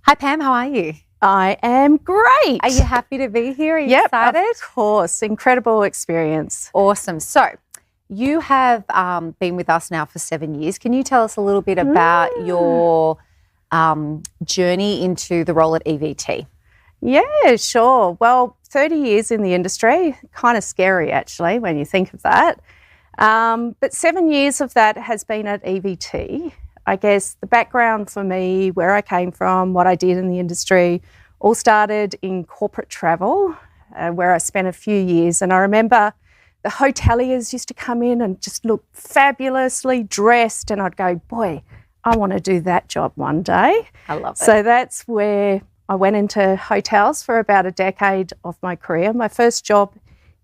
Hi Pam, how are you? I am great. Are you happy to be here? Are you Yep, excited? of course. Incredible experience. Awesome. So you have been with us now for 7 years. Can you tell us a little bit about your journey into the role at EVT? Yeah, sure. Well, 30 years in the industry, kind of scary actually when you think of that. But 7 years of that has been at EVT. I guess the background for me, where I came from, what I did in the industry, all started in corporate travel, where I spent a few years. And I remember the hoteliers used to come in and just look fabulously dressed, and I'd go, boy, I want to do that job one day. I love it. So that's where I went into hotels for about a decade of my career. My first job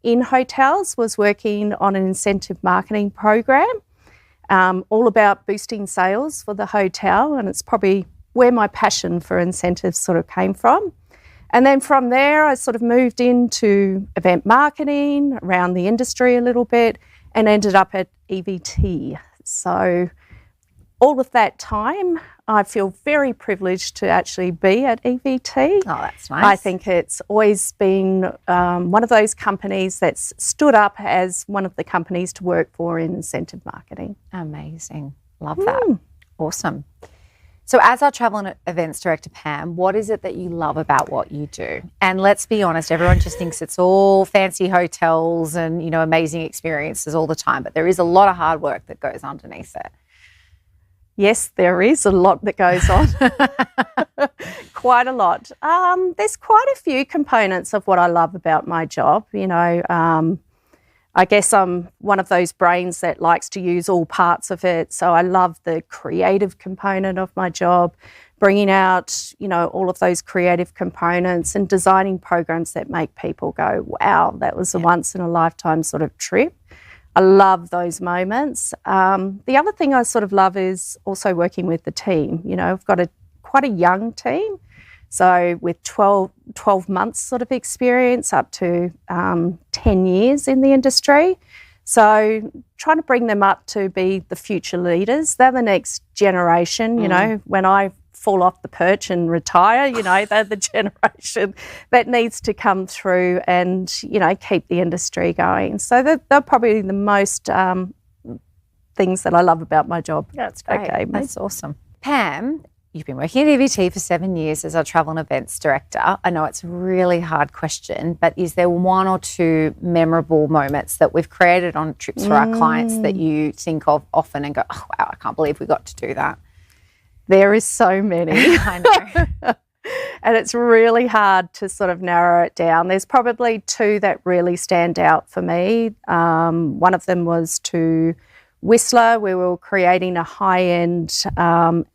in hotels was working on an incentive marketing program, all about boosting sales for the hotel, and it's probably where my passion for incentives sort of came from. And then from there, I sort of moved into event marketing, around the industry a little bit, and ended up at EVT. So all of that time, I feel very privileged to actually be at EVT. Oh, that's nice. I think it's always been one of those companies that's stood up as one of the companies to work for in incentive marketing. Amazing. Love that. Awesome. So as our travel and events director, Pam, what is it that you love about what you do? And let's be honest, everyone just thinks it's all fancy hotels and, amazing experiences all the time, but there is a lot of hard work that goes underneath it. Yes, there is a lot that goes on, quite a lot. There's quite a few components of what I love about my job. I guess I'm one of those brains that likes to use all parts of it. So I love the creative component of my job, bringing out, all of those creative components and designing programs that make people go, wow, that was a once in a lifetime sort of trip. I love those moments. The other thing I sort of love is also working with the team. I've got quite a young team, so with 12 months sort of experience up to 10 years in the industry. So trying to bring them up to be the future leaders. They're the next generation, when I fall off the perch and retire, they're the generation that needs to come through and, keep the industry going. So they're probably the most things that I love about my job. That's great. Okay, that's awesome. Pam, you've been working at EVT for 7 years as our travel and events director. I know it's a really hard question, but is there one or two memorable moments that we've created on trips for our clients that you think of often and go, oh, wow, I can't believe we got to do that? There is so many. I know. And it's really hard to sort of narrow it down. There's probably two that really stand out for me. One of them was to Whistler, where we were creating a high-end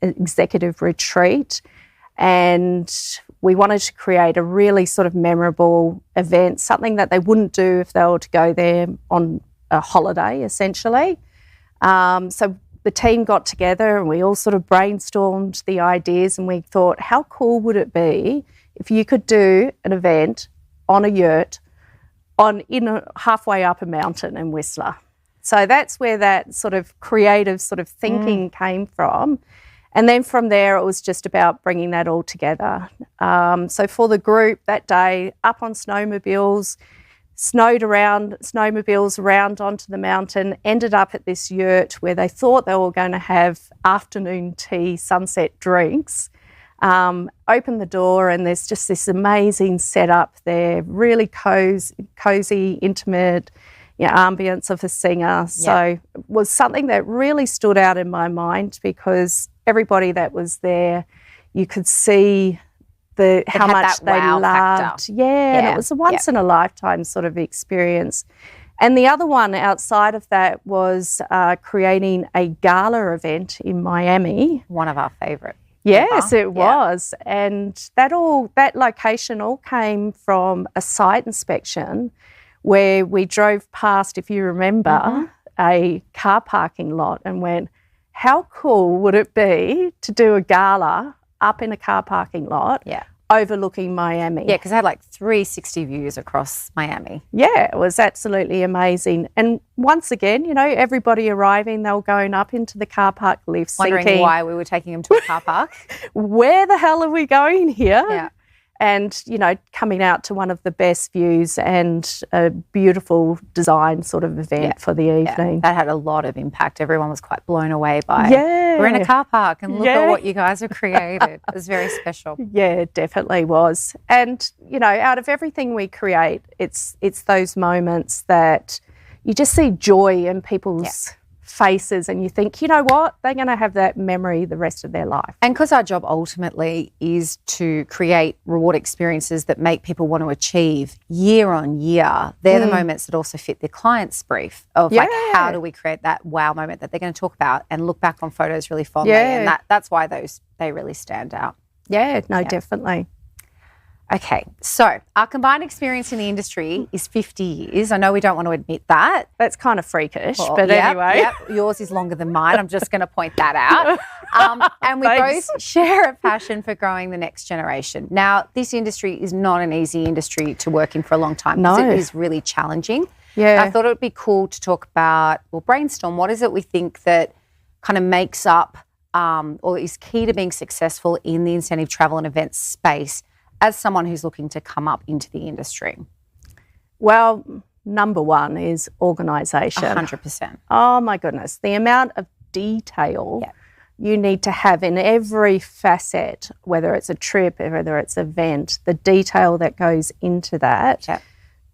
executive retreat, and we wanted to create a really sort of memorable event, something that they wouldn't do if they were to go there on a holiday, essentially. So the team got together and we all sort of brainstormed the ideas, and we thought, how cool would it be if you could do an event on a yurt halfway up a mountain in Whistler? So that's where that sort of creative sort of thinking came from. And then from there, it was just about bringing that all together. So for the group that day, up on snowmobiles, snowmobiles around onto the mountain, ended up at this yurt where they thought they were going to have afternoon tea, sunset drinks. Open the door and there's just this amazing setup there, really cozy, intimate, ambience of a singer. Yep. So it was something that really stood out in my mind because everybody that was there, you could see how much they loved. Yeah, and it was a once in a lifetime sort of experience. And the other one outside of that was creating a gala event in Miami. One of our favourite. Yes, it was. And that location all came from a site inspection where we drove past, if you remember, a car parking lot and went, how cool would it be to do a gala up in a car parking lot overlooking Miami. Yeah, because I had like 360 views across Miami. Yeah, it was absolutely amazing. And once again, you know, everybody arriving, they were going up into the car park lifts, Wondering thinking, why we were taking them to a car park. where the hell are we going here? Yeah. And, you know, coming out to one of the best views and a beautiful design sort of event for the evening. Yeah, that had a lot of impact. Everyone was quite blown away by we're in a car park and look at what you guys have created. It was very special. Yeah, it definitely was. And, you know, out of everything we create, it's those moments that you just see joy in people's faces and you think, you know what, they're going to have that memory the rest of their life. And because our job ultimately is to create reward experiences that make people want to achieve year on year, they're the moments that also fit their client's brief of like, how do we create that wow moment that they're going to talk about and look back on photos really fondly. And that's why they really stand out. Yeah, no, definitely. Okay, so our combined experience in the industry is 50 years. I know we don't want to admit that. That's kind of freakish, but anyway. Yep, yours is longer than mine. I'm just going to point that out. And we both share a passion for growing the next generation. Now, this industry is not an easy industry to work in for a long time because it is really challenging. Yeah. I thought it would be cool to talk about, brainstorm, what is it we think that kind of makes up or is key to being successful in the incentive travel and events space as someone who's looking to come up into the industry? Well, number one is organisation. 100%. Oh, my goodness. The amount of detail you need to have in every facet, whether it's a trip, whether it's an event, the detail that goes into that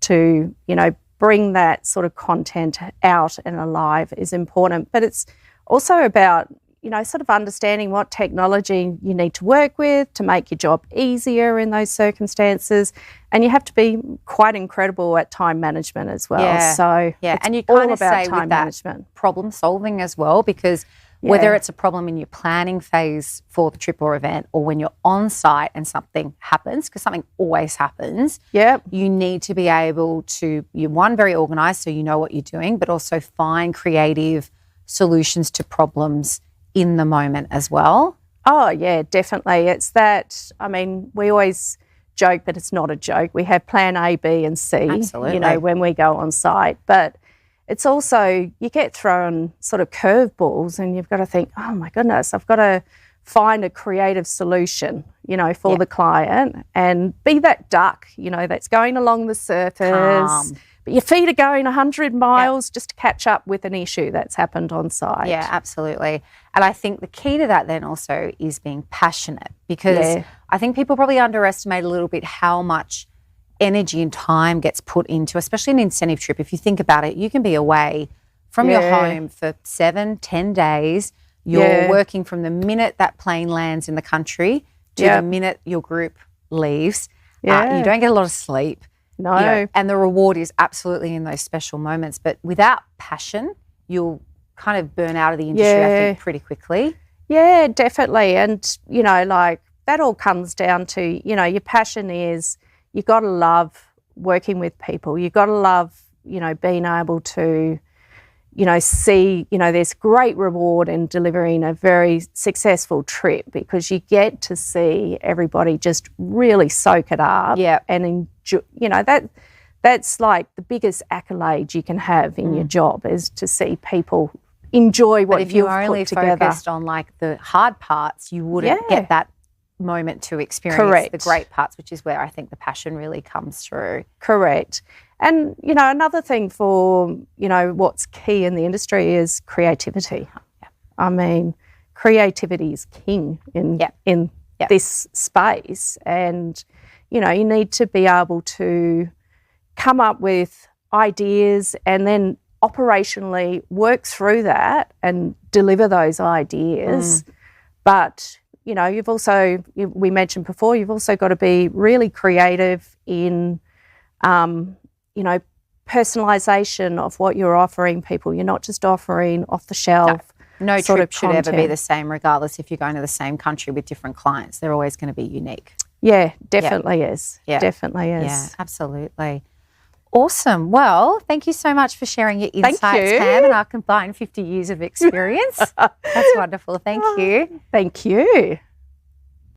to, you know, bring that sort of content out and alive is important. But it's also about, you know, sort of understanding what technology you need to work with to make your job easier in those circumstances. And you have to be quite incredible at time management as well. Yeah. So and you all kind of about say time with that management. Problem solving as well, because whether it's a problem in your planning phase for the trip or event or when you're on site and something happens, because something always happens, you need to be able to, you're very organised so you know what you're doing, but also find creative solutions to problems in the moment as well. Oh, yeah, definitely. It's that, I mean, we always joke, but it's not a joke. We have plan A, B and C, Absolutely. you know, when we go on site. But it's also, you get thrown sort of curveballs and you've got to think, oh my goodness, I've got to find a creative solution, you know, for the client and be that duck, you know, that's going along the surface. Calm. But your feet are going 100 miles just to catch up with an issue that's happened on site. Yeah, absolutely. And I think the key to that then also is being passionate, because I think people probably underestimate a little bit how much energy and time gets put into, especially an incentive trip. If you think about it, you can be away from your home for 7-10 days. You're working from the minute that plane lands in the country to the minute your group leaves. You don't get a lot of sleep. No. You know, and the reward is absolutely in those special moments. But without passion, you'll kind of burn out of the industry, I think, pretty quickly. Yeah, definitely. And, you know, like that all comes down to, you know, your passion is you've got to love working with people. You've got to love, you know, being able to, you know, see, you know, there's great reward in delivering a very successful trip because you get to see everybody just really soak it up and enjoy, you know, that's like the biggest accolade you can have in your job is to see people enjoy what if you you've only put together. focused on like the hard parts, you wouldn't get that moment to experience the great parts, which is where I think the passion really comes through. Correct. And, you know, another thing for, you know, what's key in the industry is creativity. I mean, creativity is king in this space. And, you know, you need to be able to come up with ideas and then operationally work through that and deliver those ideas. But, you know, you've also, we mentioned before, you've also got to be really creative in, you know, personalisation of what you're offering people. You're not just offering off the shelf. No trip should ever be the same, regardless if you're going to the same country with different clients. They're always going to be unique. Yeah, definitely is. Definitely is. Yeah, absolutely. Awesome. Well, thank you so much for sharing your insights, Pam, and our combined 50 years of experience. That's wonderful. Thank you. Thank you.